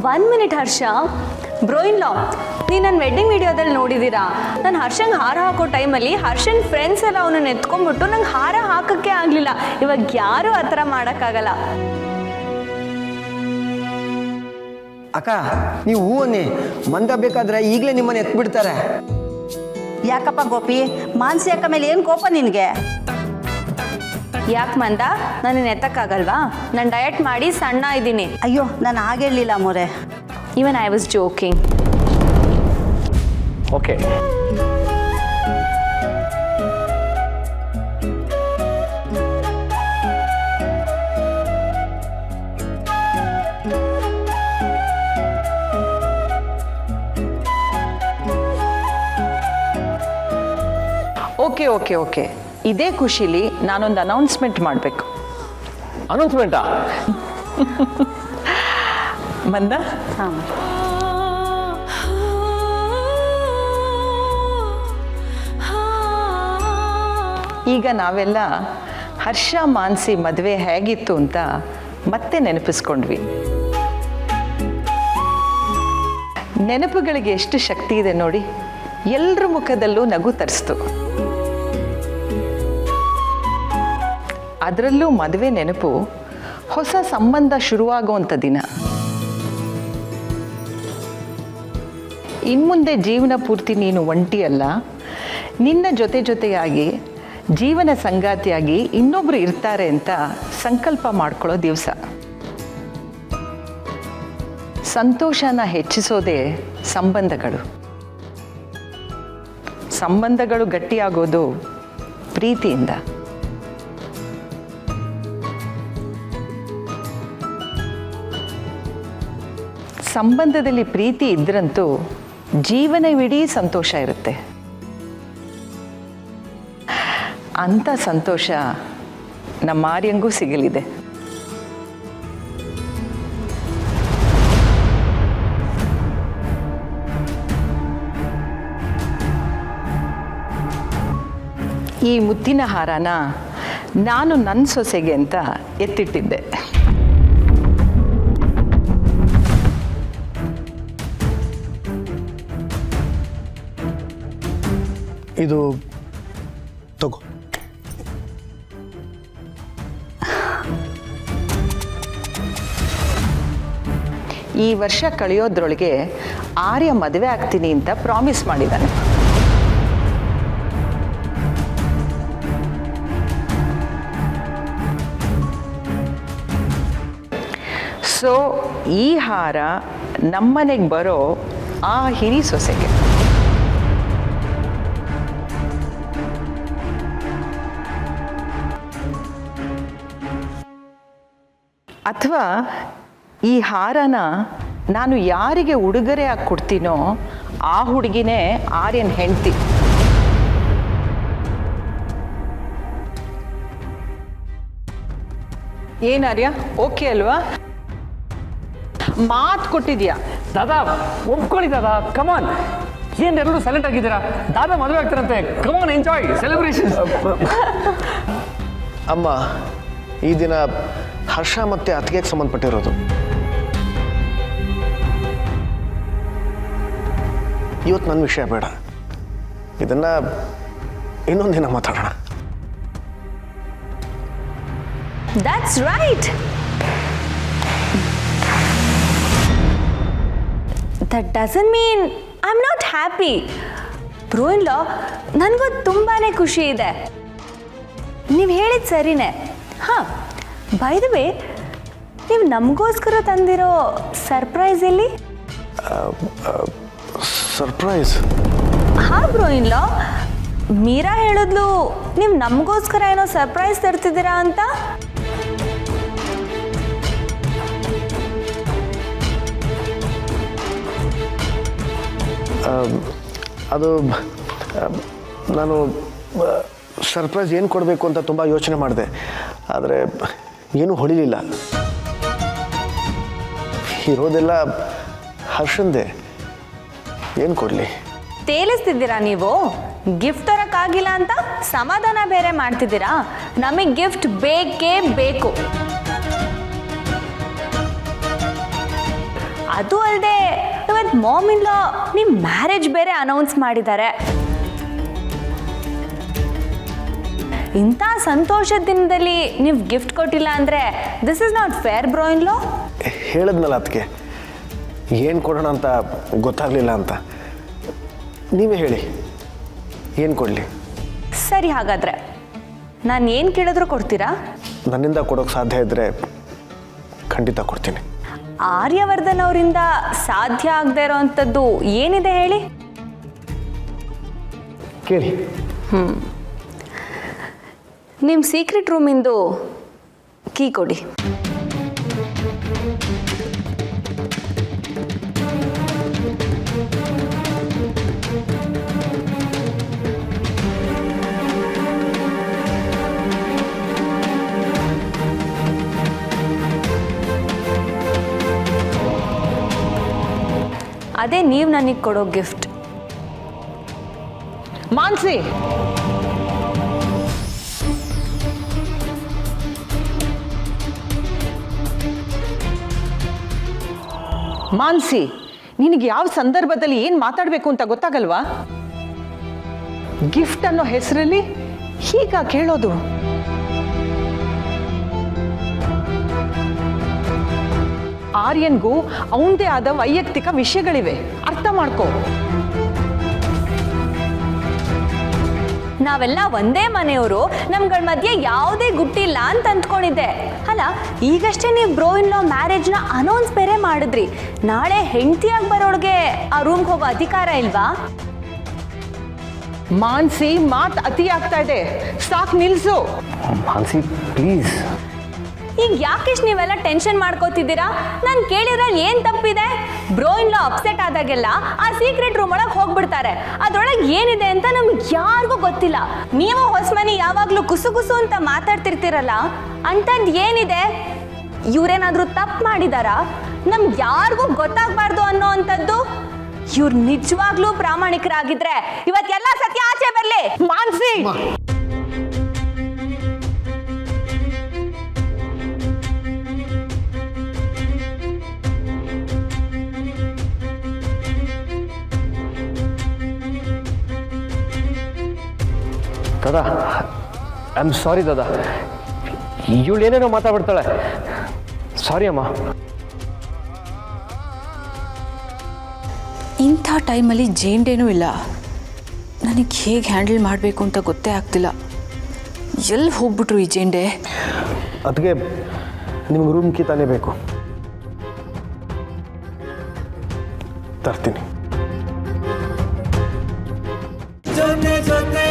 1 minute Harsha. Bro in ಲಾ, ನೀವು ನನ್ನ wedding ವಿಡಿಯೋದಲ್ಲಿ ನೋಡಿದ್ದೀರಾ? ನಾನು ಹರ್ಷಂಗೆ ಹಾರ ಹಾಕೋ ಟೈಮಲ್ಲಿ ಹರ್ಷನ್ ಫ್ರೆಂಡ್ಸ್ ಎಲ್ಲ ಅವನನ್ನು ಎತ್ಕೊಂಡ್ಬಿಟ್ಟು ನಂಗೆ ಹಾರ ಹಾಕೋಕ್ಕೆ ಆಗಲಿಲ್ಲ. ಇವಾಗ ಯಾರೂ ಆ ಥರ ಮಾಡೋಕ್ಕಾಗಲ್ಲ. ಅಕ್ಕ ನೀವು ಹೂ ಅನ್ನಿ, ಮಂದ ಬೇಕಾದ್ರೆ ಈಗಲೇ ನಿಮ್ಮನ್ನು ಎತ್ಬಿಡ್ತಾರೆ. ಯಾಕಪ್ಪ ಗೋಪಿ, ಮಾನಸಿ ಅಕ್ಕ ಮೇಲೆ ಏನು ಕೋಪ ನಿನಗೆ? ಯಾಕೆ ಮಂದ, ನಾನು ಎತ್ತಕ್ಕಾಗಲ್ವಾ? ನಾನು ಡಯಟ್ ಮಾಡಿ ಸಣ್ಣ ಇದ್ದೀನಿ. ಅಯ್ಯೋ, ನಾನು ಹಾಗೆ ಹೇಳಿಲ್ಲ ಮೋರೆ. Even I was joking. Okay, okay okay okay, ಇದೇ ಖುಷಿಲಿ ನಾನೊಂದು ಅನೌನ್ಸ್ಮೆಂಟ್ ಮಾಡಬೇಕು. ಅನೌನ್ಸ್ಮೆಂಟಾ? ಮಂದ, ಹಾಂ, ಈಗ ನಾವೆಲ್ಲ ಹರ್ಷ ಮಾನಸಿ ಮದುವೆ ಹೇಗಿತ್ತು ಅಂತ ಮತ್ತೆ ನೆನಪಿಸ್ಕೊಂಡ್ವಿ. ನೆನಪುಗಳಿಗೆ ಎಷ್ಟು ಶಕ್ತಿ ಇದೆ ನೋಡಿ. ಎಲ್ಲರ ಮುಖದಲ್ಲೂ ನಗು ತರಿಸ್ತು. ಅದರಲ್ಲೂ ಮದುವೆ ನೆನಪು ಹೊಸ ಸಂಬಂಧ ಶುರುವಾಗುವಂಥ ದಿನ. ಇನ್ಮುಂದೆ ಜೀವನ ಪೂರ್ತಿ ನೀನು ಒಂಟಿಯಲ್ಲ, ನಿನ್ನ ಜೊತೆಯಾಗಿ ಜೀವನ ಸಂಗಾತಿಯಾಗಿ ಇನ್ನೊಬ್ರು ಇರ್ತಾರೆ ಅಂತ ಸಂಕಲ್ಪ ಮಾಡ್ಕೊಳ್ಳೋ ದಿವಸ. ಸಂತೋಷನ ಹೆಚ್ಚಿಸೋದೇ ಸಂಬಂಧಗಳು. ಸಂಬಂಧಗಳು ಗಟ್ಟಿಯಾಗೋದು ಪ್ರೀತಿಯಿಂದ. ಸಂಬಂಧದಲ್ಲಿ ಪ್ರೀತಿ ಇದ್ರಂತೂ ಜೀವನವಿಡೀ ಸಂತೋಷ ಇರುತ್ತೆ. ಅಂಥ ಸಂತೋಷ ನಮ್ಮ ಆರ್ಯಂಗೂ ಸಿಗಲಿದೆ. ಈ ಮುತ್ತಿನ ಹಾರನ ನಾನು ನನ್ನ ಸೊಸೆಗೆ ಅಂತ ಎತ್ತಿಟ್ಟಿದ್ದೆ. ಇದು ತಗೋ. ಈ ವರ್ಷ ಕಳೆಯೋದ್ರೊಳಗೆ ಆರ್ಯ ಮದುವೆ ಆಗ್ತೀನಿ ಅಂತ ಪ್ರಾಮಿಸ್ ಮಾಡಿದ್ದಾನೆ. ಸೊ ಈ ಹಾರ ನಮ್ಮನೆಗೆ ಬರೋ ಆ ಹಿರಿ ಸೊಸೆಗೆ. ಅಥವಾ ಈ ಹಾರನ ನಾನು ಯಾರಿಗೆ ಉಡುಗೊರೆ ಆಗಿ ಕೊಡ್ತೀನೋ ಆ ಹುಡುಗಿನೇ ಆರ್ಯನ್ ಹೆಂಡತಿ. ಏನಾರ್ಯ, ಓಕೆ ಅಲ್ವಾ? ಮಾತು ಕೊಟ್ಟಿದ್ಯಾ? ದಾದಾ ಒಪ್ಕೊಳ್ಳಿ ದಾದಾ, ಕಮಾನ್. ಏನ್ ಎಲ್ಲರೂ ಸೈಲೆಂಟ್ ಆಗಿದ್ದೀರಾ? ದಾದಾ ಮದುವೆ ಆಗ್ತಾರಂತೆ, ಕಮಾನ್, ಎಂಜಾಯ್ ಸೆಲೆಬ್ರೇಷನ್. ಅಮ್ಮ, ಈ ದಿನ ಹರ್ಷ ಮತ್ತೆ ಅತ್ತಿಗೆಗೆ ಸಂಬಂಧಪಟ್ಟಿರೋದು. ಇವತ್ತು ನನ್ನ ವಿಷಯ ಬೇಡ, ಇದನ್ನ ಇನ್ನೊಂದು ದಿನ ಮಾತಾಡೋಣ. That's right. That doesn't mean I'm not happy. Bro in law, ನನಗೂ ತುಂಬಾ ಖುಷಿ ಇದೆ. ನೀವು ಹೇಳಿದ ಸರಿನೇ. ಹಾಂ, ಬೈ ದ ವೇ, ನೀವು ನಮಗೋಸ್ಕರ ತಂದಿರೋ ಸರ್ಪ್ರೈಸ್ ಎಲ್ಲಿ? ಸರ್ಪ್ರೈಸ್? ಹಾಂ ಬ್ರೋ ಇನ್ ಲಾ, ಮೀರಾ ಹೇಳಿದ್ಲು ನೀವು ನಮಗೋಸ್ಕರ ಏನೋ ಸರ್ಪ್ರೈಸ್ ತರ್ತಿದ್ದೀರಾ ಅಂತ. ಅದು ನಾನು ಸರ್ಪ್ರೈಸ್ ಏನು ಕೊಡಬೇಕು ಅಂತ ತುಂಬ ಯೋಚನೆ ಮಾಡಿದೆ, ಆದರೆ ಏನೂ ಹೊಳಿಲಿಲ್ಲ. ಇರೋದೆಲ್ಲ ಹರ್ಷಂದೆ, ಏನು ಕೊಡಲಿ? ತೇಲಿಸ್ತಿದ್ದೀರಾ ನೀವು? ಗಿಫ್ಟ್ ತರೋಕ್ಕಾಗಿಲ್ಲ ಅಂತ ಸಮಾಧಾನ ಬೇರೆ ಮಾಡ್ತಿದ್ದೀರಾ? ನಮಗೆ ಗಿಫ್ಟ್ ಬೇಕೇ ಬೇಕು. ಅದು ಅಲ್ಲದೆ ಇವತ್ತು ಮಾಮ್ ಇನ್ ಲಾ ನಿಮ್ಮ ಮ್ಯಾರೇಜ್ ಬೇರೆ ಅನೌನ್ಸ್ ಮಾಡಿದ್ದಾರೆ. ಇಂಥ ಸಂತೋಷದ ದಿನದಲ್ಲಿ ನೀವು ಗಿಫ್ಟ್ ಕೊಟ್ಟಿಲ್ಲ ಅಂದರೆ this is not fair bro in law. ಹೇಳಿದ್ನಲ್ಲ ಅದಕ್ಕೆ ಏನು ಕೊಡೋಣ ಅಂತ ಗೊತ್ತಾಗಲಿಲ್ಲ ಅಂತ. ನೀವೇ ಹೇಳಿ ಏನು ಕೊಡಲಿ? ಸರಿ, ಹಾಗಾದರೆ ನಾನು ಏನು ಕೇಳಿದ್ರು ಕೊಡ್ತೀರಾ? ನನ್ನಿಂದ ಕೊಡೋಕ್ಕೆ ಸಾಧ್ಯ ಇದ್ದರೆ ಖಂಡಿತ ಕೊಡ್ತೀನಿ. ಆರ್ಯವರ್ಧನ್ ಅವರಿಂದ ಸಾಧ್ಯ ಆಗದೆ ಇರೋವಂಥದ್ದು ಏನಿದೆ ಹೇಳಿ? ಕೇಳಿ. ನಿಮ್ಮ ಸೀಕ್ರೆಟ್ ರೂಮಿಂದು ಕೀ ಕೊಡಿ. ಅದೇ ನೀವು ನನಗೆ ಕೊಡೋ ಗಿಫ್ಟ್. ಮಾನ್ಸಿ, ಮಾನ್ಸಿ, ನಿನಗೆ ಯಾವ ಸಂದರ್ಭದಲ್ಲಿ ಏನು ಮಾತಾಡಬೇಕು ಅಂತ ಗೊತ್ತಾಗಲ್ವಾ? ಗಿಫ್ಟ್ ಅನ್ನೋ ಹೆಸರಲ್ಲಿ ಹೀಗ ಕೇಳೋದು? ಆರ್ಯನ್ಗೂ ಅವನದೇ ಆದ ವೈಯಕ್ತಿಕ ವಿಷಯಗಳಿವೆ, ಅರ್ಥ ಮಾಡ್ಕೋ. ನಾವೆಲ್ಲ ಒಂದೇ ಮನೆಯವರು, ನಮ್ಗಳ ಮಧ್ಯೆ ಯಾವುದೇ ಗುಟ್ಟಿಲ್ಲ ಅಂತ ಅಂದ್ಕೊಂಡಿದ್ದೆ. ಅಲ್ಲ, ಈಗಷ್ಟೇ ನೀವು ಬ್ರೋ ಇನ್ ಲಾ ಮ್ಯಾರೇಜ್ನ ಅನೌನ್ಸ್ ಬೇರೆ ಮಾಡಿದ್ರಿ. ನಾಳೆ ಹೆಂಡತಿಯಾಗಿ ಬರೋಳಿಗೆ ಆ ರೂಮ್ಗೆ ಹೋಗೋ ಅಧಿಕಾರ ಇಲ್ವಾ? ಮಾನ್ಸಿ, ಮಾತು ಅತಿ ಆಗ್ತಾ ಇದೆ, ಸಾಕು, ನಿಲ್ಸು. ಮಾನ್ಸಿ ಪ್ಲೀಸ್. ಈಗ ಯಾಕೆಷ್ಟು ನೀವೆಲ್ಲ ಟೆನ್ಷನ್ ಮಾಡ್ಕೋತಿದ್ದೀರಾ? ನಾನು ಕೇಳಿದ್ರಲ್ಲಿ ಏನು ತಪ್ಪಿದೆ? ಬ್ರೋ ಇನ್ ಲಾ ಅಪ್ಸೆಟ್ ಆದಾಗೆಲ್ಲ ಆ ಸೀಕ್ರೆಟ್ ರೂಮ್ ಒಳಗೆ ಹೋಗ್ಬಿಡ್ತಾರೆ. ಅದ್ರೊಳಗೆ ಏನಿದೆ ಅಂತ ನಮ್ಗೆ ಯಾರಿಗೂ ಗೊತ್ತಿಲ್ಲ. ನೀವು ಹೊಸಮನಿ ಯಾವಾಗಲೂ ಕುಸು ಕುಸು ಅಂತ ಮಾತಾಡ್ತಿರ್ತೀರಲ್ಲ, ಅಂಥದ್ದು ಏನಿದೆ? ಇವ್ರೇನಾದರೂ ತಪ್ಪು ಮಾಡಿದಾರಾ? ನಮ್ಗೆ ಯಾರಿಗೂ ಗೊತ್ತಾಗಬಾರ್ದು ಅನ್ನೋ ಅಂಥದ್ದು? ಇವ್ರು ನಿಜವಾಗ್ಲೂ ಪ್ರಾಮಾಣಿಕರಾಗಿದ್ರೆ ಇವತ್ತೆಲ್ಲ ಸತ್ಯ ಆಚೆ ಬರಲಿ. ಮಾನ್ಸಿ, ದಾದಾ, ಐ ಆಮ್ ಸಾರಿ ದಾದಾ. ಇವಳು ಏನೇನೋ ಮಾತಾಡ್ಬಿಡ್ತಾಳೆ. ಸಾರಿ ಅಮ್ಮ. ಇಂಥ ಟೈಮಲ್ಲಿ ಜೇಂಡೇನೂ ಇಲ್ಲ. ನನಗೆ ಹೇಗೆ ಹ್ಯಾಂಡಲ್ ಮಾಡಬೇಕು ಅಂತ ಗೊತ್ತೇ ಆಗ್ತಿಲ್ಲ. ಎಲ್ಲಿ ಹೋಗ್ಬಿಟ್ರು ಈ ಜೇಂಡೆ? ಅದಕ್ಕೆ ನಿಮ್ಗೆ ರೂಮ್ ಕೀ ತಾನೇ ಬೇಕು, ತರ್ತೀನಿ. ಜೊತೆ ಜೊತೆ